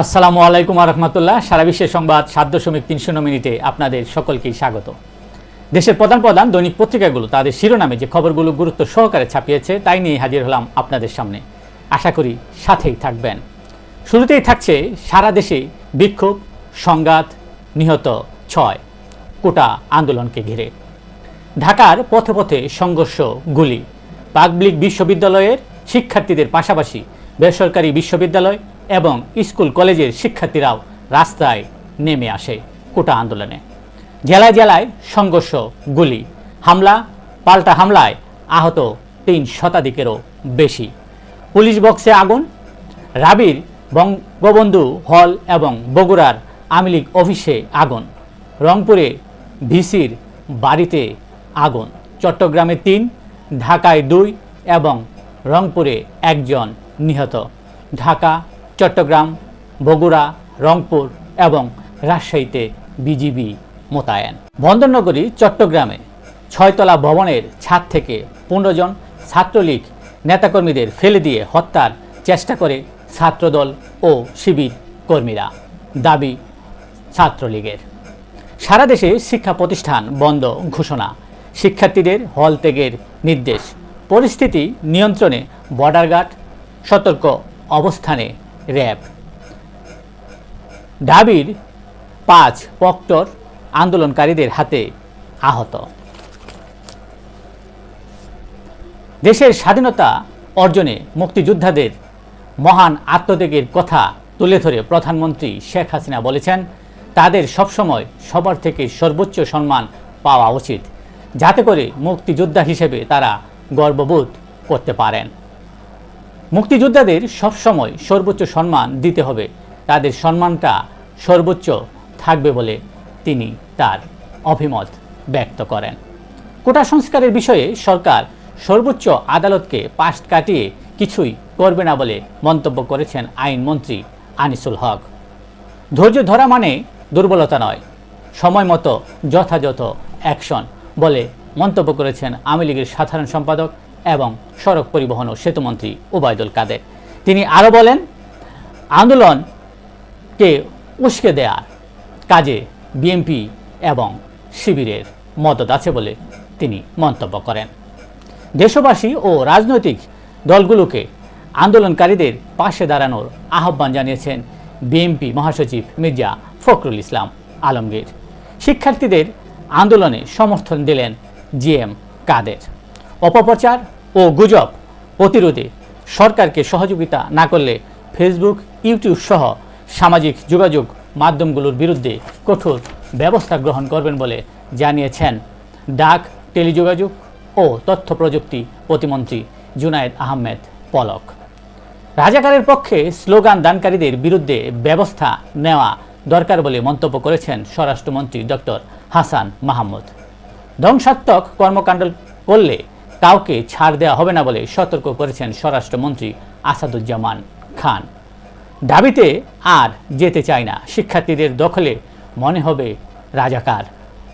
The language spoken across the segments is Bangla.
আসসালামু আলাইকুম রহমতুল্লাহ। সারা বিশ্বের সংবাদ ৭.৩০ মিনিটে আপনাদের সকলকেই স্বাগত। দেশের প্রধান প্রধান দৈনিক পত্রিকাগুলো তাদের শিরোনামে যে খবরগুলো গুরুত্ব সহকারে ছাপিয়েছে তাই নিয়ে হাজির হলাম আপনাদের সামনে। আশা করি সাথেই থাকবেন। শুরুতেই থাকছে সারা দেশে বিক্ষোভ, সংঘাত, নিহত ৬, কোটা আন্দোলনকে ঘিরে। ঢাকার পথে পথে সংঘর্ষ, গুলি। পাবলিক বিশ্ববিদ্যালয়ের শিক্ষার্থীদের পাশাপাশি বেসরকারি বিশ্ববিদ্যালয় এবং স্কুল কলেজের শিক্ষার্থীরাও রাস্তায় নেমে আসে কোটা আন্দোলনে। জেলায় জেলায় সংঘর্ষ, গুলি, হামলা, পাল্টা হামলায় আহত ৩ শতাধিকেরও বেশি। পুলিশ বক্সে আগুন, রাবির বঙ্গবন্ধু হল এবং বগুড়ার আওয়ামী লীগ অফিসে আগুন, রংপুরে ভিসির বাড়িতে আগুন, চট্টগ্রামে ৩, ঢাকায় ২ এবং রংপুরে ১ জন নিহত। ঢাকা, চট্টগ্রাম, বগুড়া, রংপুর এবং রাজশাহীতে বিজিবি মোতায়েন। বন্দরনগরী চট্টগ্রামে ৬তলা ভবনের ছাদ থেকে ১৫ জন ছাত্রলীগ নেতাকর্মীদের ফেলে দিয়ে হত্যার চেষ্টা করে ছাত্রদল ও শিবির কর্মীরা, দাবি ছাত্রলীগের। সারা দেশে শিক্ষা প্রতিষ্ঠান বন্ধ ঘোষণা, শিক্ষার্থীদের হল ত্যাগের নির্দেশ। পরিস্থিতি নিয়ন্ত্রণে বর্ডার গার্ড, সতর্ক অবস্থানে র্যাব। ঢাবির ৫ প্রক্টর আন্দোলনকারীদের হাতে আহত। দেশের স্বাধীনতা অর্জনে মুক্তিযোদ্ধাদের মহান আত্মত্যাগের কথা তুলে ধরে প্রধানমন্ত্রী শেখ হাসিনা বলেছেন, তাদের সবসময় সবার থেকে সর্বোচ্চ সম্মান পাওয়া উচিত, যাতে করে মুক্তিযোদ্ধা হিসেবে তারা গর্ববোধ করতে পারেন। মুক্তিযোদ্ধাদের সবসময় সর্বোচ্চ সম্মান দিতে হবে, তাদের সম্মানটা সর্বোচ্চ থাকবে বলে তিনি তার অভিমত ব্যক্ত করেন। কোটা সংস্কারের বিষয়ে সরকার সর্বোচ্চ আদালতকে পাশ কাটিয়ে কিছুই করবে না বলে মন্তব্য করেছেন আইনমন্ত্রী আনিসুল হক। ধৈর্য ধরা মানে দুর্বলতা নয়, সময় মতো যথাযথ অ্যাকশন বলে মন্তব্য করেছেন আওয়ামী লীগের সাধারণ সম্পাদক এবং সড়ক পরিবহন ও সেতুমন্ত্রী ওবায়দুল কাদের। তিনি আরও বলেন, আন্দোলনকে উস্কে দেওয়ার কাজে বিএনপি এবং শিবিরের মদত আছে বলে তিনি মন্তব্য করেন। দেশবাসী ও রাজনৈতিক দলগুলোকে আন্দোলনকারীদের পাশে দাঁড়ানোর আহ্বান জানিয়েছেন বিএনপি মহাসচিব মির্জা ফখরুল ইসলাম আলমগীর। শিক্ষার্থীদের আন্দোলনে সমর্থন দিলেন জিএম কাদের। অপপ্রচার ও গুজব প্রতিরোধে সরকারকে সহযোগিতা না করলে ফেসবুক, ইউটিউব সহ সামাজিক যোগাযোগ মাধ্যমগুলোর বিরুদ্ধে কঠোর ব্যবস্থা গ্রহণ করবেন বলে জানিয়েছেন ডাক, টেলিযোগাযোগ ও তথ্য প্রযুক্তি প্রতিমন্ত্রী জুনায়েদ আহমেদ পলক। রাজাকারের পক্ষে স্লোগান দানকারীদের বিরুদ্ধে ব্যবস্থা নেওয়া দরকার বলে মন্তব্য করেছেন স্বরাষ্ট্রমন্ত্রী ডক্টর হাসান মাহমুদ। ধ্বংসাত্মক কর্মকাণ্ড করলে কাউকে ছাড় দেওয়া হবে না বলে সতর্ক করেছেন স্বরাষ্ট্রমন্ত্রী আসাদুজ্জামান খান। দাবিতে আর যেতে চায় না, শিক্ষার্থীদের দখলে মনে হবে রাজাকার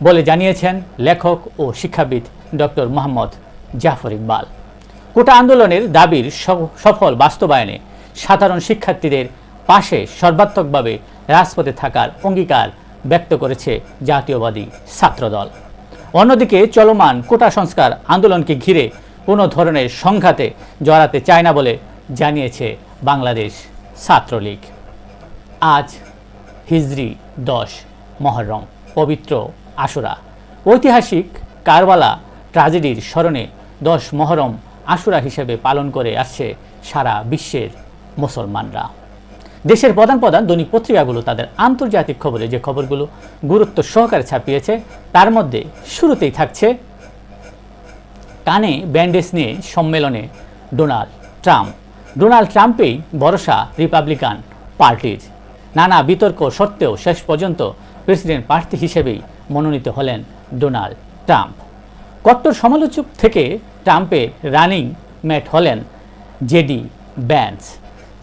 বলে জানিয়েছেন লেখক ও শিক্ষাবিদ ডক্টর মোহাম্মদ জাফর ইকবাল। কোটা আন্দোলনের দাবির সফল বাস্তবায়নে সাধারণ শিক্ষার্থীদের পাশে সর্বাত্মকভাবে রাজপথে থাকার অঙ্গীকার ব্যক্ত করেছে জাতীয়বাদী ছাত্রদল। অন্যদিকে চলমান কোটা সংস্কার আন্দোলনকে ঘিরে কোনো ধরনের সংঘাতে জড়াতে চায় না বলে জানিয়েছে বাংলাদেশ ছাত্রলীগ। আজ হিজরি 10 মহরম, পবিত্র আশুরা। ঐতিহাসিক কারবালা ট্র্যাজেডির স্মরণে 10 মহরম আশুরা হিসেবে পালন করে আসছে সারা বিশ্বের মুসলমানরা। দেশের প্রধান প্রধান দৈনিক পত্রিকাগুলো তাদের আন্তর্জাতিক খবরে যে খবরগুলো গুরুত্ব সহকারে ছাপিয়েছে তার মধ্যে শুরুতেই থাকছে কানে ব্যান্ডেজ নিয়ে সম্মেলনে ডোনাল্ড ট্রাম্প। ডোনাল্ড ট্রাম্পেই ভরসা রিপাবলিকান পার্টির। নানা বিতর্ক সত্ত্বেও শেষ পর্যন্ত প্রেসিডেন্ট প্রার্থী হিসেবেই মনোনীত হলেন ডোনাল্ড ট্রাম্প। কট্টর সমালোচক থেকে ট্রাম্পের রানিং মেট হলেন জেডি ভ্যান্স।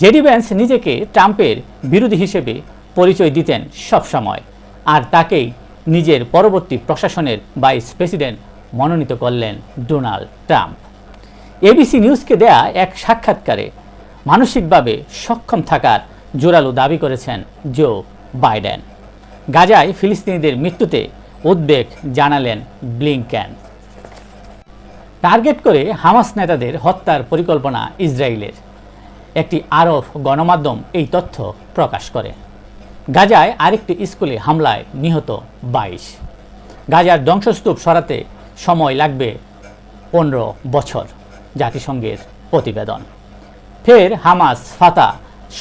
জেডি ভ্যান্স নিজেকে ট্রাম্পের বিরোধী হিসেবে পরিচয় দিতেন সবসময়, আর তাকেই নিজের পরবর্তী প্রশাসনের ভাইস প্রেসিডেন্ট মনোনীত করলেন ডোনাল্ড ট্রাম্প। এবিসি নিউজকে দেয়া এক সাক্ষাৎকারে মানসিকভাবে সক্ষম থাকার জোরালো দাবি করেছেন জো বাইডেন। গাজায় ফিলিস্তিনিদের মৃত্যুতে উদ্বেগ জানালেন ব্লিংকেন। টার্গেট করে হামাস নেতাদের হত্যার পরিকল্পনা ইসরায়েলের। একটি আরব গণমাধ্যম এই তথ্য প্রকাশ করে। গাজায় আরেকটি স্কুলে হামলায় নিহত 22। গাজার ধ্বংসস্তূপ সরাতে সময় লাগবে 15 বছর, জাতিসংঘের প্রতিবেদন। ফের হামাস ফাতা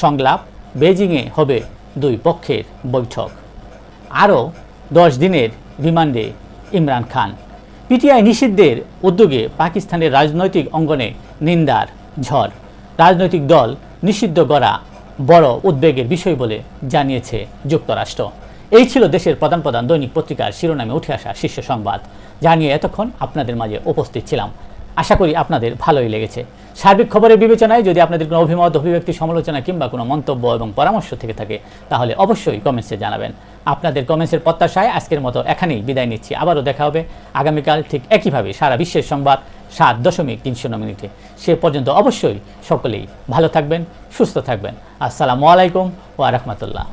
সংলাপ, বেজিংয়ে হবে দুই পক্ষের বৈঠক। আরও 10 দিনের রিমান্ডে ইমরান খান। পিটিআই নিষিদ্ধের উদ্যোগে পাকিস্তানের রাজনৈতিক অঙ্গনে নিন্দার ঝড়। রাজনৈতিক দল নিষিদ্ধ করা বড় উদ্বেগের বিষয় বলে জানিয়েছে যুক্তরাষ্ট্র। এই ছিল দেশের প্রধান প্রধান দৈনিক পত্রিকার শিরোনামে উঠে আসা শীর্ষ সংবাদ, জানিয়ে এতক্ষণ আপনাদের মাঝে উপস্থিত ছিলাম। আশা করি আপনাদের ভালোই লেগেছে। সার্বিক খবরের বিবেচনায় যদি আপনাদের কোনো অভিমত, অভিব্যক্তি, সমালোচনা কিংবা কোনো মন্তব্য এবং পরামর্শ থেকে থাকে তাহলে অবশ্যই কমেন্টসে জানাবেন। আপনাদের কমেন্টসের প্রত্যাশায় আজকের মতো এখানেই বিদায় নিচ্ছি। আবারও দেখা হবে আগামীকাল ঠিক একইভাবে সারা বিশ্বের সংবাদ 7.3 মিনিটে। সে পর্যন্ত অবশ্যই সকলেই ভালো থাকবেন, সুস্থ থাকবেন। আসসালামু আলাইকুম ওয়া রাহমাতুল্লাহ।